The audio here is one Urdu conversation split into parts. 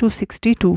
262।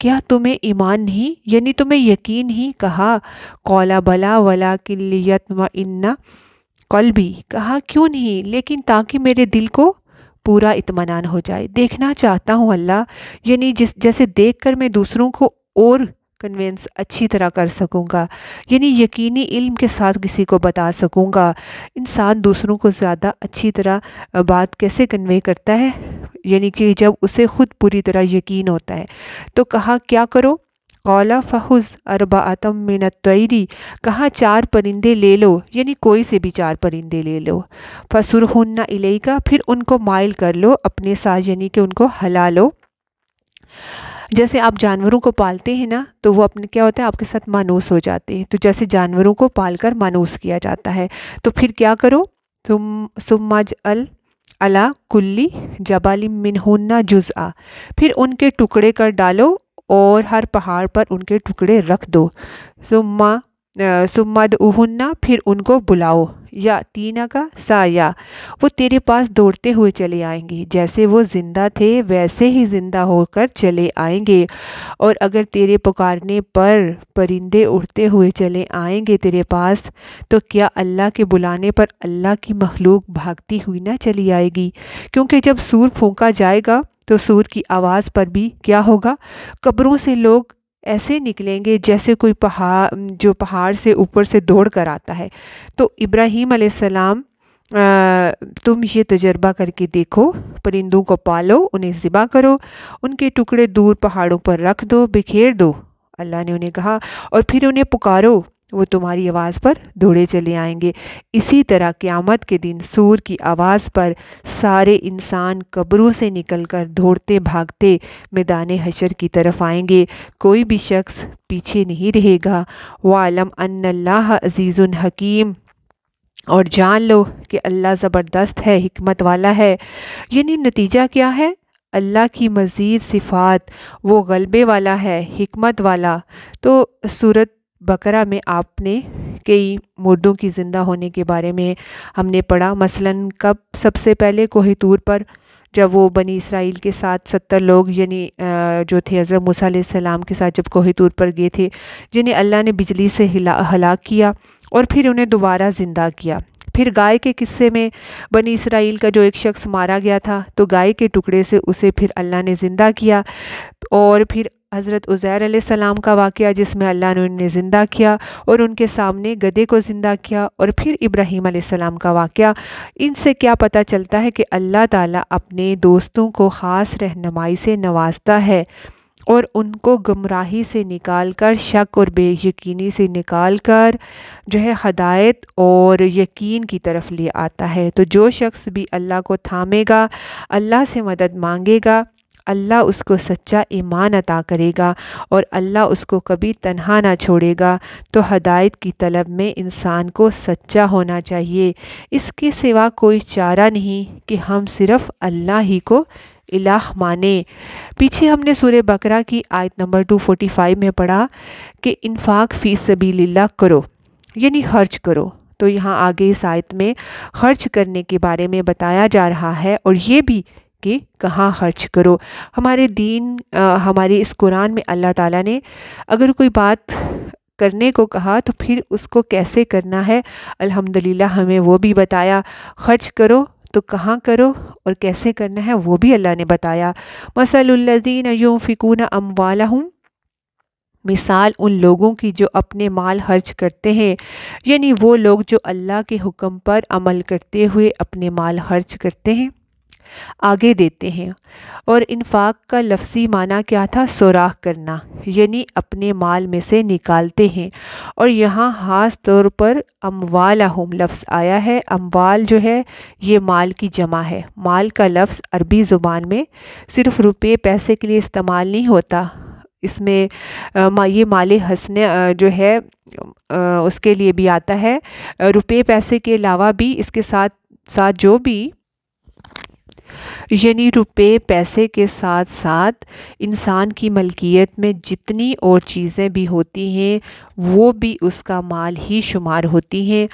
کیا تمہیں ایمان نہیں، یعنی تمہیں یقین نہیں؟ کہا قال بلا ولکن لیطمئن قلبی، کہا کیوں نہیں، لیکن تاکہ میرے دل کو پورا اطمینان ہو جائے، دیکھنا چاہتا ہوں اللہ، یعنی جیسے دیکھ کر میں دوسروں کو اور کنوینس اچھی طرح کر سکوں گا، یعنی یقینی علم کے ساتھ کسی کو بتا سکوں گا۔ انسان دوسروں کو زیادہ اچھی طرح بات کیسے کنوے کرتا ہے، یعنی کہ جب اسے خود پوری طرح یقین ہوتا ہے۔ تو کہا کیا کرو، قال فخذ اربعۃ من الطیر، کہا 4 پرندے لے لو، یعنی کوئی سے بھی 4 پرندے لے لو، فصرہن الیک، پھر ان کو مائل کر لو اپنے ساتھ، یعنی کہ ان کو ہلا لو۔ جیسے آپ جانوروں کو پالتے ہیں نا، تو وہ اپنے کیا ہوتا ہے، آپ کے ساتھ مانوس ہو جاتے ہیں، تو جیسے جانوروں کو پال کر مانوس کیا جاتا ہے، تو پھر کیا کرو، ثم اجعل علی کل جبل منہن جزءا، پھر ان کے ٹکڑے کر ڈالو اور ہر پہاڑ پر ان کے ٹکڑے رکھ دو، ثم ادعوہن، پھر ان کو بلاؤ، یا تینا کا سایہ، وہ تیرے پاس دوڑتے ہوئے چلے آئیں گے، جیسے وہ زندہ تھے ویسے ہی زندہ ہو کر چلے آئیں گے، اور اگر تیرے پکارنے پر پرندے اڑتے ہوئے چلے آئیں گے تیرے پاس، تو کیا اللہ کے بلانے پر اللہ کی مخلوق بھاگتی ہوئی نہ چلی آئے گی؟ کیونکہ جب سور پھونکا جائے گا تو سور کی آواز پر بھی کیا ہوگا، قبروں سے لوگ ایسے نکلیں گے جیسے کوئی پہاڑ سے اوپر سے دوڑ کر آتا ہے۔ تو ابراہیم علیہ السلام تم یہ تجربہ کر کے دیکھو، پرندوں کو پالو، انہیں ذبح کرو، ان کے ٹکڑے دور پہاڑوں پر رکھ دو، بکھیر دو، اللہ نے انہیں کہا، اور پھر انہیں پکارو، وہ تمہاری آواز پر دوڑے چلے آئیں گے۔ اسی طرح قیامت کے دن سور کی آواز پر سارے انسان قبروں سے نکل کر دوڑتے بھاگتے میدان حشر کی طرف آئیں گے، کوئی بھی شخص پیچھے نہیں رہے گا۔ وَاعْلَمْ أَنَّ اللَّهَ عَزِيزٌ حَكِيمٌ، اور جان لو کہ اللہ زبردست ہے، حکمت والا ہے۔ یعنی نتیجہ کیا ہے، اللہ کی مزید صفات، وہ غلبے والا ہے، حکمت والا۔ تو سورۃ بقرہ میں آپ نے کئی مردوں کی زندہ ہونے کے بارے میں ہم نے پڑھا، مثلاً کب، سب سے پہلے کوہ طور پر، جب وہ بنی اسرائیل کے ساتھ 70 لوگ یعنی جو تھے حضرت موسیٰ علیہ السلام کے ساتھ جب کوہ طور پر گئے تھے، جنہیں اللہ نے بجلی سے ہلاک کیا اور پھر انہیں دوبارہ زندہ کیا۔ پھر گائے کے قصے میں بنی اسرائیل کا جو ایک شخص مارا گیا تھا، تو گائے کے ٹکڑے سے اسے پھر اللہ نے زندہ کیا، اور پھر حضرت عزیر علیہ السلام کا واقعہ جس میں اللہ نے انہیں زندہ کیا اور ان کے سامنے گدھے کو زندہ کیا، اور پھر ابراہیم علیہ السلام کا واقعہ۔ ان سے کیا پتہ چلتا ہے کہ اللہ تعالیٰ اپنے دوستوں کو خاص رہنمائی سے نوازتا ہے اور ان کو گمراہی سے نکال کر، شک اور بے یقینی سے نکال کر جو ہے ہدایت اور یقین کی طرف لے آتا ہے۔ تو جو شخص بھی اللہ کو تھامے گا، اللہ سے مدد مانگے گا، اللہ اس کو سچا ایمان عطا کرے گا اور اللہ اس کو کبھی تنہا نہ چھوڑے گا۔ تو ہدایت کی طلب میں انسان کو سچا ہونا چاہیے، اس کے سوا کوئی چارہ نہیں کہ ہم صرف اللہ ہی کو الہ مانیں۔ پیچھے ہم نے سورہ بقرہ کی آیت نمبر 245 میں پڑھا کہ انفاق فی سبیل اللہ کرو، یعنی خرچ کرو۔ تو یہاں آگے اس آیت میں خرچ کرنے کے بارے میں بتایا جا رہا ہے، اور یہ بھی کہ کہاں خرچ کرو۔ ہمارے دین، ہمارے اس قرآن میں اللہ تعالیٰ نے اگر کوئی بات کرنے کو کہا تو پھر اس کو کیسے کرنا ہے، الحمدللہ ہمیں وہ بھی بتایا۔ خرچ کرو تو کہاں کرو اور کیسے کرنا ہے وہ بھی اللہ نے بتایا۔ مثل الذین ينفقون اموالہم، مثال ان لوگوں کی جو اپنے مال خرچ کرتے ہیں، یعنی وہ لوگ جو اللہ کے حکم پر عمل کرتے ہوئے اپنے مال خرچ کرتے ہیں، آگے دیتے ہیں۔ اور انفاق کا لفظی معنی کیا تھا، سوراخ کرنا، یعنی اپنے مال میں سے نکالتے ہیں۔ اور یہاں خاص طور پر اموالہم لفظ آیا ہے۔ اموال جو ہے یہ مال کی جمع ہے۔ مال کا لفظ عربی زبان میں صرف روپے پیسے کے لیے استعمال نہیں ہوتا، اس میں یہ مال حسنے جو ہے اس کے لیے بھی آتا ہے۔ روپے پیسے کے علاوہ بھی اس کے ساتھ ساتھ جو بھی، یعنی روپے پیسے کے ساتھ ساتھ انسان کی ملکیت میں جتنی اور چیزیں بھی ہوتی ہیں وہ بھی اس کا مال ہی شمار ہوتی ہیں،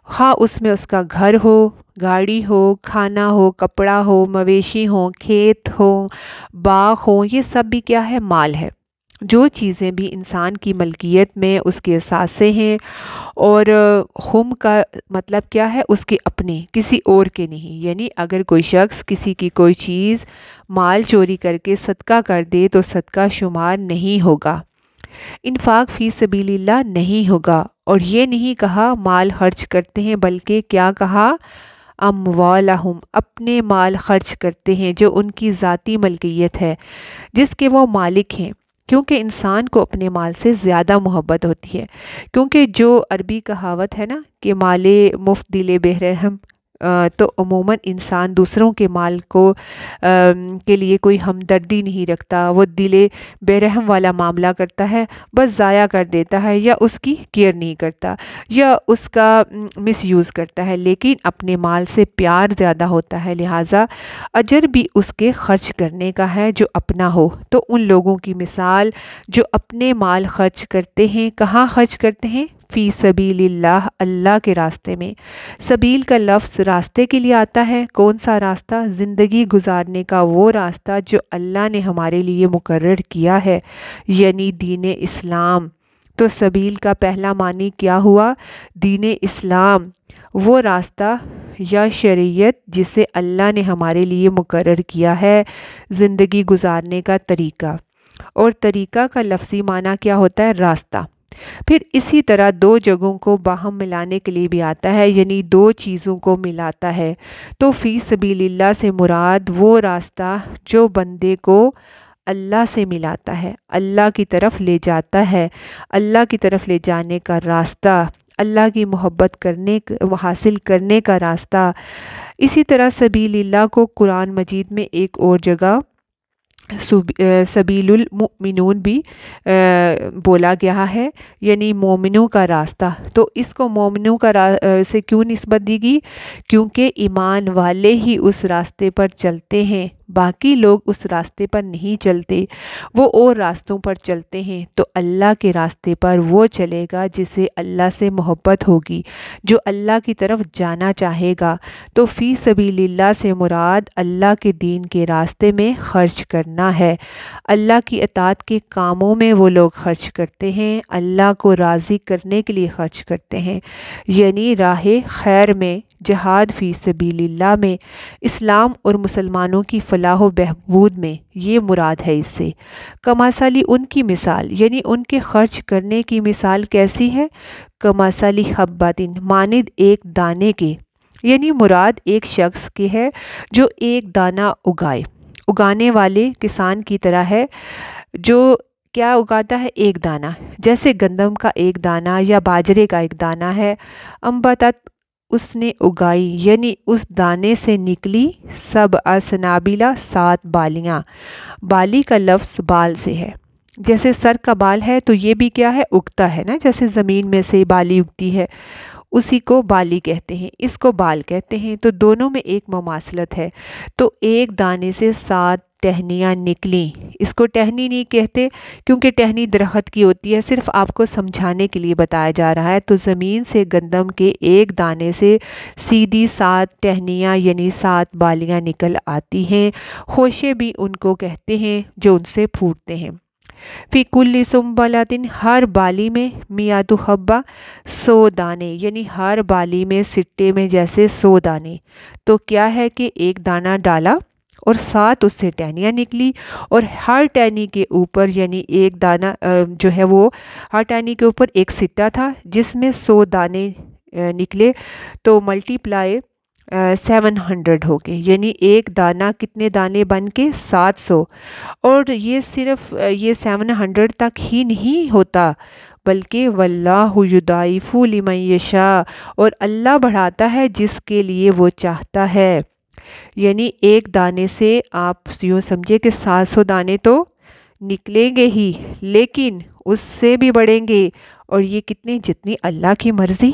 خواہ اس میں اس کا گھر ہو، گاڑی ہو، کھانا ہو، کپڑا ہو، مویشی ہوں، کھیت ہوں، باغ ہوں، یہ سب بھی کیا ہے، مال ہے۔ جو چیزیں بھی انسان کی ملکیت میں اس کے اثاثے ہیں، اور ہم کا مطلب کیا ہے، اس کے اپنے، کسی اور کے نہیں۔ یعنی اگر کوئی شخص کسی کی کوئی چیز مال چوری کر کے صدقہ کر دے تو صدقہ شمار نہیں ہوگا، انفاق فی سبیل اللہ نہیں ہوگا۔ اور یہ نہیں کہا مال خرچ کرتے ہیں، بلکہ کیا کہا، اموالہم، اپنے مال خرچ کرتے ہیں جو ان کی ذاتی ملکیت ہے، جس کے وہ مالک ہیں، کیونکہ انسان کو اپنے مال سے زیادہ محبت ہوتی ہے، کیونکہ جو عربی کہاوت ہے نا کہ مال مفت دل بے رحم، تو عموماً انسان دوسروں کے مال کو کے لیے کوئی ہمدردی نہیں رکھتا، وہ دل بے رحم والا معاملہ کرتا ہے، بس ضائع کر دیتا ہے، یا اس کی کیئر نہیں کرتا، یا اس کا مس یوز کرتا ہے، لیکن اپنے مال سے پیار زیادہ ہوتا ہے، لہٰذا اجر بھی اس کے خرچ کرنے کا ہے جو اپنا ہو۔ تو ان لوگوں کی مثال جو اپنے مال خرچ کرتے ہیں، کہاں خرچ کرتے ہیں، فی سبیل اللہ، اللہ کے راستے میں۔ سبیل کا لفظ راستے کے لیے آتا ہے، کون سا راستہ، زندگی گزارنے کا وہ راستہ جو اللہ نے ہمارے لیے مقرر کیا ہے، یعنی دین اسلام۔ تو سبیل کا پہلا معنی کیا ہوا، دین اسلام، وہ راستہ یا شریعت جسے اللہ نے ہمارے لیے مقرر کیا ہے، زندگی گزارنے کا طریقہ۔ اور طریقہ کا لفظی معنی کیا ہوتا ہے، راستہ۔ پھر اسی طرح دو جگہوں کو باہم ملانے کے لیے بھی آتا ہے، یعنی دو چیزوں کو ملاتا ہے۔ تو فی سبیل اللہ سے مراد وہ راستہ جو بندے کو اللہ سے ملاتا ہے، اللہ کی طرف لے جاتا ہے، اللہ کی طرف لے جانے کا راستہ، اللہ کی محبت کرنے حاصل کرنے کا راستہ۔ اسی طرح سبیل اللہ کو قرآن مجید میں ایک اور جگہ سبیل المؤمنون بھی بولا گیا ہے، یعنی مومنوں کا راستہ۔ تو اس کو مومنوں کا سے کیوں نسبت دی گئی، کیونکہ ایمان والے ہی اس راستے پر چلتے ہیں، باقی لوگ اس راستے پر نہیں چلتے، وہ اور راستوں پر چلتے ہیں۔ تو اللہ کے راستے پر وہ چلے گا جسے اللہ سے محبت ہوگی، جو اللہ کی طرف جانا چاہے گا۔ تو فی سبیل اللہ سے مراد اللہ کے دین کے راستے میں خرچ کرنا ہے، اللہ کی اطاعت کے کاموں میں وہ لوگ خرچ کرتے ہیں، اللہ کو راضی کرنے کے لیے خرچ کرتے ہیں، یعنی راہ خیر میں، جہاد فی سبیل اللہ میں، اسلام اور مسلمانوں کی فلاح و بہبود میں، یہ مراد ہے اس سے۔ کمثلی، ان کی مثال، یعنی ان کے خرچ کرنے کی مثال کیسی ہے، کمثلی حبۃ، مانند ایک دانے کے، یعنی مراد ایک شخص کی ہے جو ایک دانہ اگانے والے کسان کی طرح ہے، جو کیا اگاتا ہے، ایک دانہ، جیسے گندم کا ایک دانہ یا باجرے کا ایک دانہ ہے، انبتت، اس نے اگائی، یعنی اس دانے سے نکلی، سبع سنابلہ، 7 بالیاں۔ بالی کا لفظ بال سے ہے، جیسے سر کا بال ہے تو یہ بھی کیا ہے، اگتا ہے نا، جیسے زمین میں سے بالی اگتی ہے، اسی کو بالی کہتے ہیں، اس کو بال کہتے ہیں۔ تو دونوں میں ایک مماثلت ہے۔ تو ایک دانے سے 7 ٹہنیاں نکلیں، اس کو ٹہنی نہیں کہتے کیونکہ ٹہنی درخت کی ہوتی ہے، صرف آپ کو سمجھانے کے لیے بتایا جا رہا ہے۔ تو زمین سے گندم کے ایک دانے سے سیدھی 7 ٹہنیاں یعنی 7 بالیاں نکل آتی ہیں، خوشے بھی ان کو کہتے ہیں جو ان سے پھوٹتے ہیں۔ فی کل سنبلۃ، ہر بالی میں، میات حبہ، 100 دانے، یعنی ہر بالی میں سٹے میں جیسے 100 دانے۔ تو کیا ہے کہ ایک دانہ ڈالا اور 7 اس سے ٹہنیاں نکلی، اور ہر ٹہنی کے اوپر، یعنی ایک دانہ جو ہے وہ ہر ٹہنی کے اوپر ایک سٹا تھا جس میں 100 دانے نکلے، تو ملٹی پلائی 700 ہو گئے، یعنی ایک دانہ کتنے دانے بن کے 700۔ اور یہ صرف یہ 700 تک ہی نہیں ہوتا، بلکہ واللہ یضاعف لمن یشاء، اور اللہ بڑھاتا ہے جس کے لیے وہ چاہتا ہے۔ یعنی ایک دانے سے آپ یوں سمجھے کہ 700 دانے تو نکلیں گے ہی، لیکن اس سے بھی بڑھیں گے، اور یہ کتنے، جتنی اللہ کی مرضی،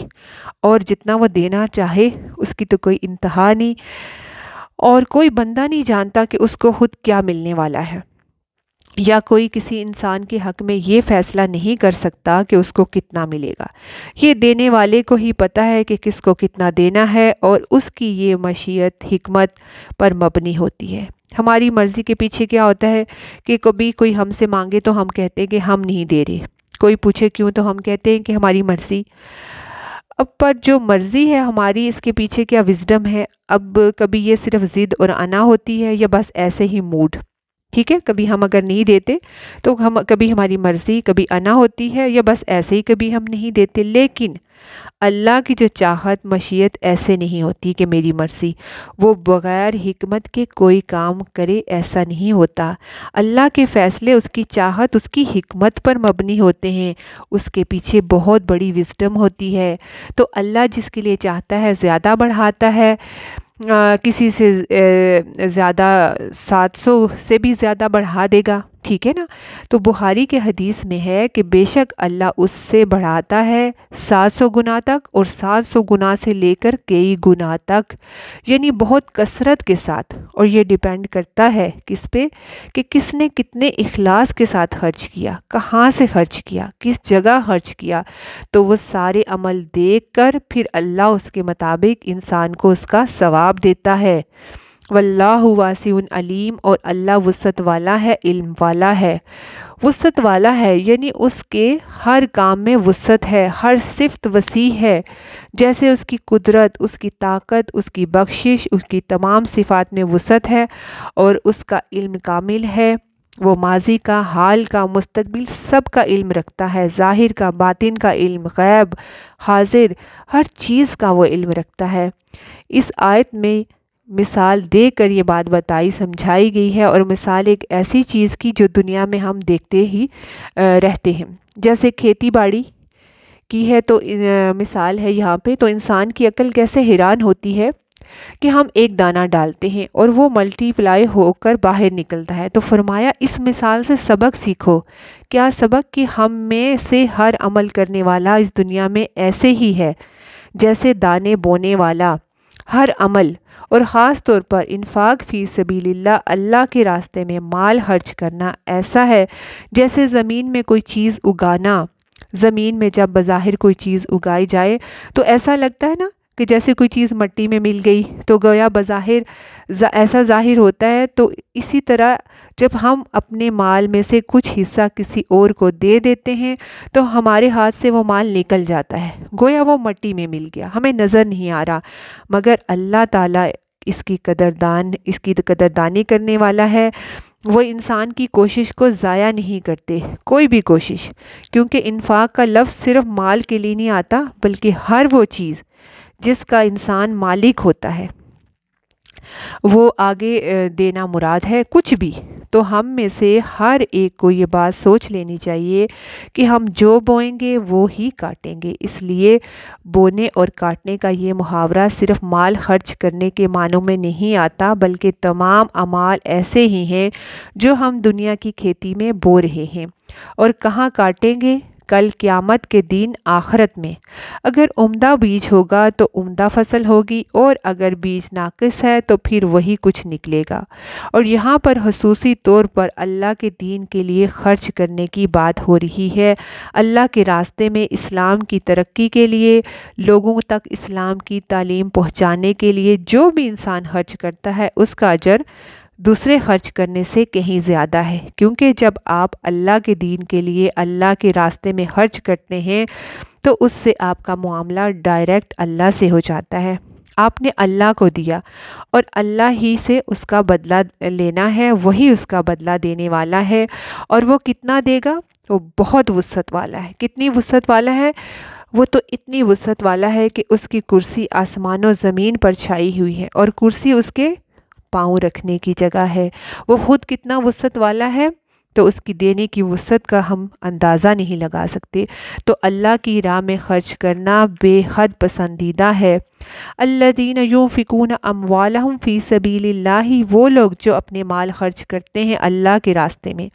اور جتنا وہ دینا چاہے اس کی تو کوئی انتہا نہیں، اور کوئی بندہ نہیں جانتا کہ اس کو خود کیا ملنے والا ہے، یا کوئی کسی انسان کے حق میں یہ فیصلہ نہیں کر سکتا کہ اس کو کتنا ملے گا۔ یہ دینے والے کو ہی پتہ ہے کہ کس کو کتنا دینا ہے، اور اس کی یہ مشیت حکمت پر مبنی ہوتی ہے۔ ہماری مرضی کے پیچھے کیا ہوتا ہے کہ کبھی کوئی ہم سے مانگے تو ہم کہتے ہیں کہ ہم نہیں دے رہے، کوئی پوچھے کیوں تو ہم کہتے ہیں کہ ہماری مرضی۔ اب پر جو مرضی ہے ہماری، اس کے پیچھے کیا وزڈم ہے؟ اب کبھی یہ صرف ضد اور انا ہوتی ہے یا بس ایسے ہی موڈ؟ ٹھیک ہے، کبھی ہم اگر نہیں دیتے تو کبھی ہماری مرضی، کبھی انا ہوتی ہے یا بس ایسے ہی کبھی ہم نہیں دیتے۔ لیکن اللہ کی جو چاہت مشیت ایسے نہیں ہوتی کہ میری مرضی، وہ بغیر حکمت کے کوئی کام کرے ایسا نہیں ہوتا۔ اللہ کے فیصلے، اس کی چاہت، اس کی حکمت پر مبنی ہوتے ہیں، اس کے پیچھے بہت بڑی وزڈم ہوتی ہے۔ تو اللہ جس کے لیے چاہتا ہے زیادہ بڑھاتا ہے، کسی سے زیادہ 700 سے بھی زیادہ بڑھا دے گا، ٹھیک ہے نا۔ تو بخاری کے حدیث میں ہے کہ بے شک اللہ اس سے بڑھاتا ہے 700 گنا تک، اور 700 گنا سے لے کر کئی گنا تک، یعنی بہت کثرت کے ساتھ۔ اور یہ ڈیپینڈ کرتا ہے کس پہ؟ کہ کس نے کتنے اخلاص کے ساتھ خرچ کیا، کہاں سے خرچ کیا، کس جگہ خرچ کیا۔ تو وہ سارے عمل دیکھ کر پھر اللہ اس کے مطابق انسان کو اس کا ثواب دیتا ہے۔ واللہ واسع علیم، اور اللہ وسعت والا ہے، علم والا ہے۔ وسعت والا ہے یعنی اس کے ہر کام میں وسعت ہے، ہر صفت وسیع ہے۔ جیسے اس کی قدرت، اس کی طاقت، اس کی بخشش، اس کی تمام صفات میں وسعت ہے، اور اس کا علم کامل ہے۔ وہ ماضی کا، حال کا، مستقبل سب کا علم رکھتا ہے، ظاہر کا، باطن کا علم، غیب، حاضر، ہر چیز کا وہ علم رکھتا ہے۔ اس آیت میں مثال دے کر یہ بات بتائی، سمجھائی گئی ہے، اور مثال ایک ایسی چیز کی جو دنیا میں ہم دیکھتے ہی رہتے ہیں۔ جیسے کھیتی باڑی کی ہے تو مثال ہے یہاں پہ، تو انسان کی عقل کیسے حیران ہوتی ہے کہ ہم ایک دانہ ڈالتے ہیں اور وہ ملٹی پلائی ہو کر باہر نکلتا ہے۔ تو فرمایا اس مثال سے سبق سیکھو۔ کیا سبق؟ کہ ہم میں سے ہر عمل کرنے والا اس دنیا میں ایسے ہی ہے جیسے دانے بونے والا۔ ہر عمل، اور خاص طور پر انفاق فی سبیل اللہ، اللہ کے راستے میں مال خرچ کرنا، ایسا ہے جیسے زمین میں کوئی چیز اگانا۔ زمین میں جب بظاہر کوئی چیز اگائی جائے تو ایسا لگتا ہے نا کہ جیسے کوئی چیز مٹی میں مل گئی، تو گویا بظاہر ایسا ظاہر ہوتا ہے۔ تو اسی طرح جب ہم اپنے مال میں سے کچھ حصہ کسی اور کو دے دیتے ہیں تو ہمارے ہاتھ سے وہ مال نکل جاتا ہے، گویا وہ مٹی میں مل گیا، ہمیں نظر نہیں آ رہا۔ مگر اللہ تعالیٰ اس کی قدردانی کرنے والا ہے۔ وہ انسان کی کوشش کو ضائع نہیں کرتے، کوئی بھی کوشش، کیونکہ انفاق کا لفظ صرف مال کے لیے نہیں آتا، بلکہ ہر وہ چیز جس کا انسان مالک ہوتا ہے وہ آگے دینا مراد ہے، کچھ بھی۔ تو ہم میں سے ہر ایک کو یہ بات سوچ لینی چاہیے کہ ہم جو بوئیں گے وہ ہی کاٹیں گے۔ اس لیے بونے اور کاٹنے کا یہ محاورہ صرف مال خرچ کرنے کے معنوں میں نہیں آتا، بلکہ تمام اعمال ایسے ہی ہیں جو ہم دنیا کی کھیتی میں بو رہے ہیں، اور کہاں کاٹیں گے؟ کل قیامت کے دن، آخرت میں۔ اگر عمدہ بیج ہوگا تو عمدہ فصل ہوگی، اور اگر بیج ناقص ہے تو پھر وہی کچھ نکلے گا۔ اور یہاں پر خصوصی طور پر اللہ کے دین کے لیے خرچ کرنے کی بات ہو رہی ہے۔ اللہ کے راستے میں اسلام کی ترقی کے لیے، لوگوں تک اسلام کی تعلیم پہنچانے کے لیے جو بھی انسان خرچ کرتا ہے اس کا اجر دوسرے خرچ کرنے سے کہیں زیادہ ہے، کیونکہ جب آپ اللہ کے دین کے لیے اللہ کے راستے میں خرچ کرتے ہیں تو اس سے آپ کا معاملہ ڈائریکٹ اللہ سے ہو جاتا ہے۔ آپ نے اللہ کو دیا اور اللہ ہی سے اس کا بدلہ لینا ہے، وہی اس کا بدلہ دینے والا ہے۔ اور وہ کتنا دے گا؟ وہ بہت وسعت والا ہے۔ کتنی وسعت والا ہے؟ وہ تو اتنی وسعت والا ہے کہ اس کی کرسی آسمان و زمین پر چھائی ہوئی ہے، اور کرسی اس کے پاؤں رکھنے کی جگہ ہے۔ وہ خود کتنا وسعت والا ہے تو اس کی دینے کی وسعت کا ہم اندازہ نہیں لگا سکتے۔ تو اللہ کی راہ میں خرچ کرنا بے حد پسندیدہ ہے۔ الذین ينفقون اموالهم فی سبیل اللہ، وہ لوگ جو اپنے مال خرچ کرتے ہیں اللہ کے راستے میں۔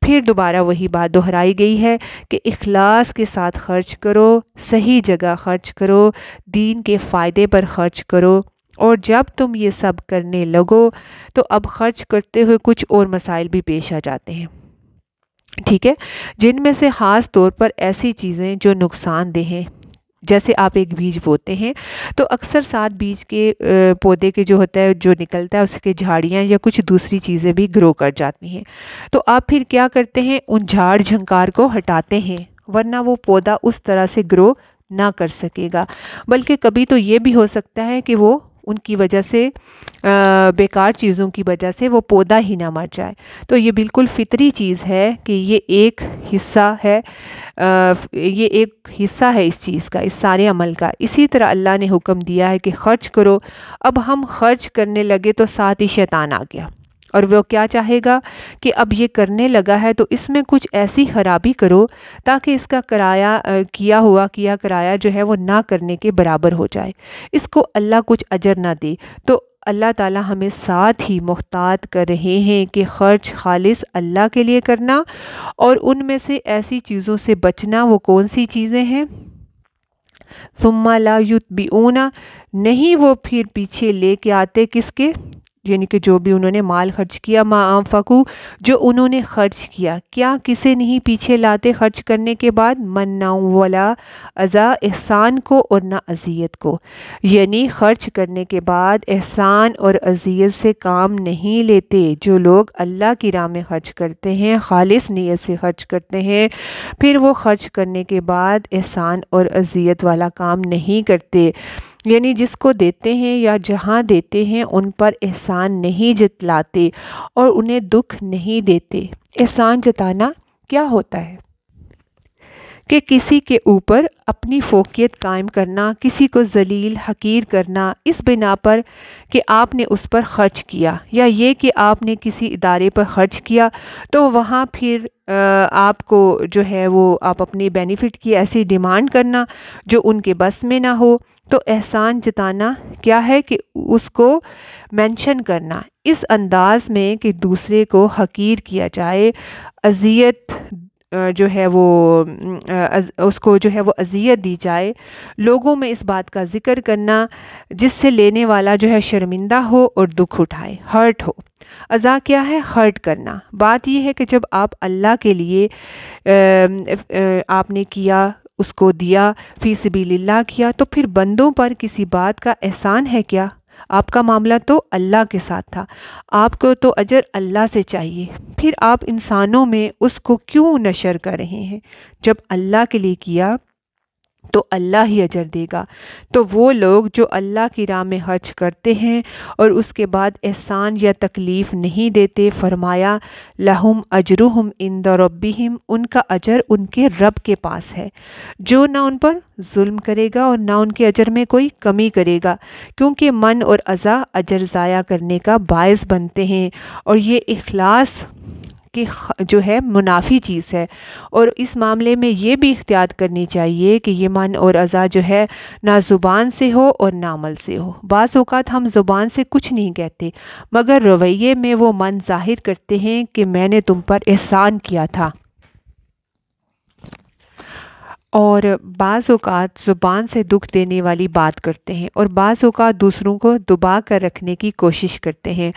پھر دوبارہ وہی بات دہرائی گئی ہے کہ اخلاص کے ساتھ خرچ کرو، صحیح جگہ خرچ کرو، دین کے فائدے پر خرچ کرو۔ اور جب تم یہ سب کرنے لگو تو اب خرچ کرتے ہوئے کچھ اور مسائل بھی پیش آ جاتے ہیں، ٹھیک ہے، جن میں سے خاص طور پر ایسی چیزیں جو نقصان دہ ہیں، جیسے آپ ایک بیج بوتے ہیں تو اکثر 7 بیج کے پودے کے جو ہوتا ہے جو نکلتا ہے اس کے جھاڑیاں یا کچھ دوسری چیزیں بھی گرو کر جاتی ہیں، تو آپ پھر کیا کرتے ہیں، ان جھاڑ جھنکار کو ہٹاتے ہیں، ورنہ وہ پودا اس طرح سے گرو نہ کر سکے گا، بلکہ کبھی تو یہ بھی ہو سکتا ہے کہ وہ ان کی وجہ سے بیکار چیزوں کی وجہ سے وہ پودا ہی نہ مر جائے۔ تو یہ بالکل فطری چیز ہے کہ یہ ایک حصہ ہے، اس چیز کا، اس سارے عمل کا۔ اسی طرح اللہ نے حکم دیا ہے کہ خرچ کرو۔ اب ہم خرچ کرنے لگے تو ساتھ ہی شیطان آ گیا، اور وہ کیا چاہے گا کہ اب یہ کرنے لگا ہے تو اس میں کچھ ایسی خرابی کرو تاکہ اس کا کیا کرایہ جو ہے وہ نہ کرنے کے برابر ہو جائے، اس کو اللہ کچھ اجر نہ دے۔ تو اللہ تعالی ہمیں ساتھ ہی محتاط کر رہے ہیں کہ خرچ خالص اللہ کے لیے کرنا، اور ان میں سے ایسی چیزوں سے بچنا۔ وہ کون سی چیزیں ہیں؟ ثم لا یتبعون، نہیں وہ پھر پیچھے لے کے آتے کس کے، یعنی کہ جو بھی انہوں نے مال خرچ کیا، ما انفقوا، جو انہوں نے خرچ کیا، کیا کسے نہیں پیچھے لاتے خرچ کرنے کے بعد؟ منا ولا اذا، احسان کو اور نہ اذیت کو، یعنی خرچ کرنے کے بعد احسان اور اذیت سے کام نہیں لیتے۔ جو لوگ اللہ کی راہ میں خرچ کرتے ہیں، خالص نیت سے خرچ کرتے ہیں، پھر وہ خرچ کرنے کے بعد احسان اور اذیت والا کام نہیں کرتے، یعنی جس کو دیتے ہیں یا جہاں دیتے ہیں ان پر احسان نہیں جتلاتے اور انہیں دکھ نہیں دیتے۔ احسان جتانا کیا ہوتا ہے؟ کہ کسی کے اوپر اپنی فوقیت قائم کرنا، کسی کو ذلیل حقیر کرنا اس بنا پر کہ آپ نے اس پر خرچ کیا، یا یہ کہ آپ نے کسی ادارے پر خرچ کیا تو وہاں پھر آپ کو جو ہے وہ آپ اپنے بینیفٹ کی ایسی ڈیمانڈ کرنا جو ان کے بس میں نہ ہو۔ تو احسان جتانا کیا ہے کہ اس کو مینشن کرنا اس انداز میں کہ دوسرے کو حقیر کیا جائے، اذیت جو ہے وہ اس کو جو ہے وہ اذیت دی جائے، لوگوں میں اس بات کا ذکر کرنا جس سے لینے والا جو ہے شرمندہ ہو اور دکھ اٹھائے، ہرٹ ہو۔ اذا کیا ہے؟ ہرٹ کرنا۔ بات یہ ہے کہ جب آپ اللہ کے لیے آپ نے کیا، اس کو دیا، فی سبیل اللہ کیا، تو پھر بندوں پر کسی بات کا احسان ہے کیا؟ آپ کا معاملہ تو اللہ کے ساتھ تھا، آپ کو تو اجر اللہ سے چاہیے، پھر آپ انسانوں میں اس کو کیوں نشر کر رہے ہیں؟ جب اللہ کے لیے کیا تو اللہ ہی اجر دے گا۔ تو وہ لوگ جو اللہ کی راہ میں خرچ کرتے ہیں اور اس کے بعد احسان یا تکلیف نہیں دیتے، فرمایا لہم اجرہم عند ربہم، ان کا اجر ان کے رب کے پاس ہے، جو نہ ان پر ظلم کرے گا اور نہ ان کے اجر میں کوئی کمی کرے گا، کیونکہ من اور اذا اجر ضائع کرنے کا باعث بنتے ہیں، اور یہ اخلاص کہ جو ہے منافی چیز ہے، اور اس معاملے میں یہ بھی احتیاط کرنی چاہیے کہ یہ من اور اذا جو ہے نہ زبان سے ہو اور نہ عمل سے ہو۔ بعض اوقات ہم زبان سے کچھ نہیں کہتے مگر رویے میں وہ من ظاہر کرتے ہیں کہ میں نے تم پر احسان کیا تھا، اور بعض اوقات زبان سے دکھ دینے والی بات کرتے ہیں، اور بعض اوقات دوسروں کو دبا کر رکھنے کی کوشش کرتے ہیں،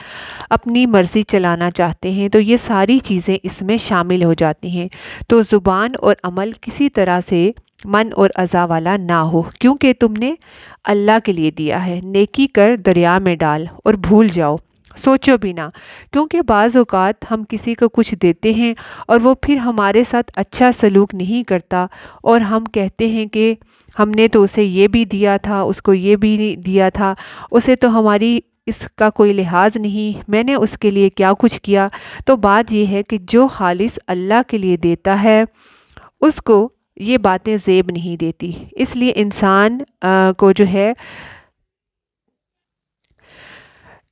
اپنی مرضی چلانا چاہتے ہیں، تو یہ ساری چیزیں اس میں شامل ہو جاتی ہیں۔ تو زبان اور عمل کسی طرح سے من اور اذا والا نہ ہو، کیونکہ تم نے اللہ کے لیے دیا ہے۔ نیکی کر دریا میں ڈال اور بھول جاؤ، سوچو بھی نہ، کیونکہ بعض اوقات ہم کسی کو کچھ دیتے ہیں اور وہ پھر ہمارے ساتھ اچھا سلوک نہیں کرتا، اور ہم کہتے ہیں کہ ہم نے تو اسے یہ بھی دیا تھا، اس کو یہ بھی دیا تھا، اسے تو ہماری اس کا کوئی لحاظ نہیں، میں نے اس کے لیے کیا کچھ کیا۔ تو بات یہ ہے کہ جو خالص اللہ کے لیے دیتا ہے اس کو یہ باتیں زیب نہیں دیتی، اس لیے انسان کو جو ہے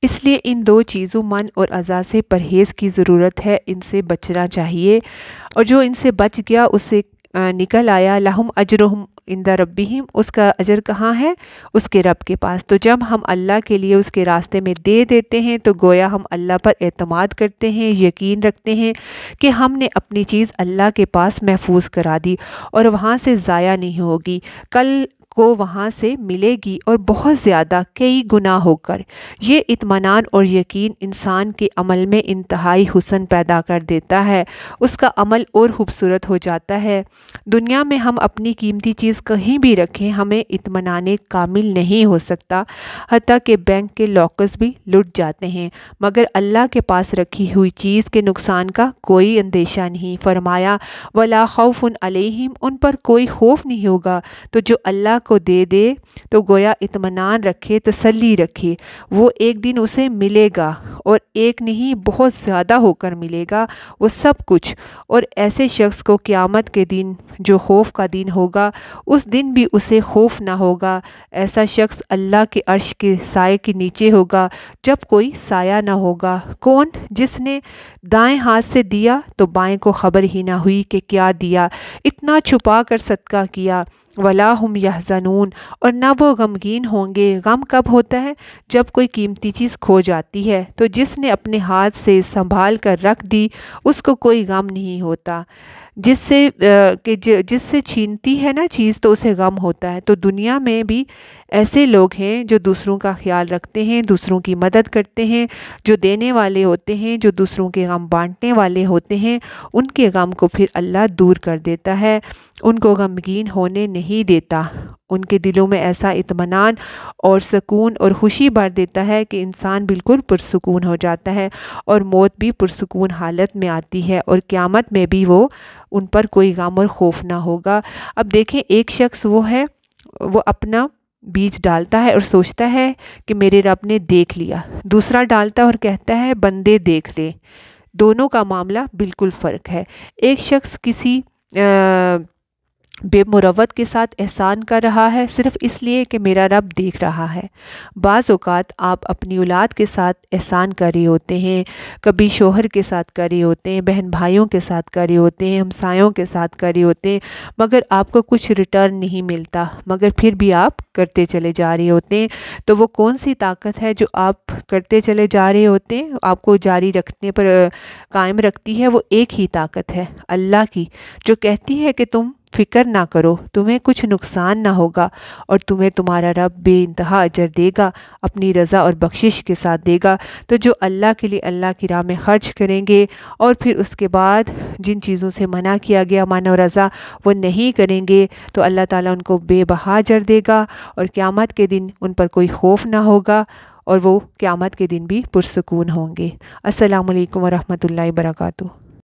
اس لیے ان دو چیزوں من اور اذا سے پرہیز کی ضرورت ہے، ان سے بچنا چاہیے، اور جو ان سے بچ گیا اس سے نکل آیا لہم اجرہم عند ربہم، اس کا اجر کہاں ہے؟ اس کے رب کے پاس۔ تو جب ہم اللہ کے لیے اس کے راستے میں دے دیتے ہیں تو گویا ہم اللہ پر اعتماد کرتے ہیں، یقین رکھتے ہیں کہ ہم نے اپنی چیز اللہ کے پاس محفوظ کرا دی اور وہاں سے ضائع نہیں ہوگی۔ کل کو وہاں سے ملے گی اور بہت زیادہ کئی گنا ہو کر۔ یہ اطمینان اور یقین انسان کے عمل میں انتہائی حسن پیدا کر دیتا ہے، اس کا عمل اور خوبصورت ہو جاتا ہے۔ دنیا میں ہم اپنی قیمتی چیز کہیں بھی رکھیں ہمیں اطمینان کامل نہیں ہو سکتا، حتیٰ کہ بینک کے لاکرز بھی لٹ جاتے ہیں، مگر اللہ کے پاس رکھی ہوئی چیز کے نقصان کا کوئی اندیشہ نہیں۔ فرمایا وَلَا خَوْفٌ عَلَيْهِمْ، ان پر کوئی خوف نہیں ہوگا۔ تو جو اللہ کو دے دے تو گویا اطمینان رکھے، تسلی رکھے، وہ ایک دن اسے ملے گا، اور ایک نہیں بہت زیادہ ہو کر ملے گا وہ سب کچھ۔ اور ایسے شخص کو قیامت کے دن جو خوف کا دن ہوگا اس دن بھی اسے خوف نہ ہوگا۔ ایسا شخص اللہ کے عرش کے سائے کے نیچے ہوگا جب کوئی سایہ نہ ہوگا۔ کون؟ جس نے دائیں ہاتھ سے دیا تو بائیں کو خبر ہی نہ ہوئی کہ کیا دیا، اتنا چھپا کر صدقہ کیا۔ وَلَا هُمْ يَحْزَنُونَ، اور نہ وہ غمگین ہوں گے۔ غم کب ہوتا ہے؟ جب کوئی قیمتی چیز کھو جاتی ہے، تو جس نے اپنے ہاتھ سے سنبھال کر رکھ دی اس کو کوئی غم نہیں ہوتا۔ جس سے چھینتی ہے نا چیز تو اسے غم ہوتا ہے۔ تو دنیا میں بھی ایسے لوگ ہیں جو دوسروں کا خیال رکھتے ہیں، دوسروں کی مدد کرتے ہیں، جو دینے والے ہوتے ہیں، جو دوسروں کے غم بانٹنے والے ہوتے ہیں، ان کے غم کو پھر اللہ دور کر دیتا ہے، ان کو غمگین ہونے نہیں دیتا، ان کے دلوں میں ایسا اطمینان اور سکون اور خوشی بھر دیتا ہے کہ انسان بالکل پرسکون ہو جاتا ہے، اور موت بھی پرسکون حالت میں آتی ہے، اور قیامت میں بھی ان پر کوئی غم اور خوف نہ ہوگا۔ اب دیکھیں، ایک شخص وہ ہے، وہ اپنا بیج ڈالتا ہے اور سوچتا ہے کہ میرے رب نے دیکھ لیا، دوسرا ڈالتا ہے اور کہتا ہے بندے دیکھ لے۔ دونوں کا معاملہ بالکل فرق ہے۔ ایک شخص کسی بے مروت کے ساتھ احسان کر رہا ہے صرف اس لیے کہ میرا رب دیکھ رہا ہے۔ بعض اوقات آپ اپنی اولاد کے ساتھ احسان کر رہے ہوتے ہیں، کبھی شوہر کے ساتھ کر رہے ہوتے ہیں، بہن بھائیوں کے ساتھ کر رہے ہوتے ہیں، ہمسایوں کے ساتھ کر رہے ہوتے ہیں، مگر آپ کو کچھ ریٹرن نہیں ملتا، مگر پھر بھی آپ کرتے چلے جا رہے ہوتے ہیں۔ تو وہ کون سی طاقت ہے جو آپ کرتے چلے جا رہے ہوتے ہیں، آپ کو جاری رکھنے پر قائم رکھتی ہے؟ وہ ایک ہی طاقت ہے، اللہ کی، جو کہتی ہے کہ تم فکر نہ کرو، تمہیں کچھ نقصان نہ ہوگا، اور تمہیں تمہارا رب بے انتہا اجر دے گا، اپنی رضا اور بخشش کے ساتھ دے گا۔ تو جو اللہ کے لیے اللہ کی راہ میں خرچ کریں گے اور پھر اس کے بعد جن چیزوں سے منع کیا گیا من و رضا وہ نہیں کریں گے، تو اللہ تعالیٰ ان کو بے بہا اجر دے گا، اور قیامت کے دن ان پر کوئی خوف نہ ہوگا، اور وہ قیامت کے دن بھی پرسکون ہوں گے۔ السلام علیکم ورحمۃ اللہ وبرکاتہ۔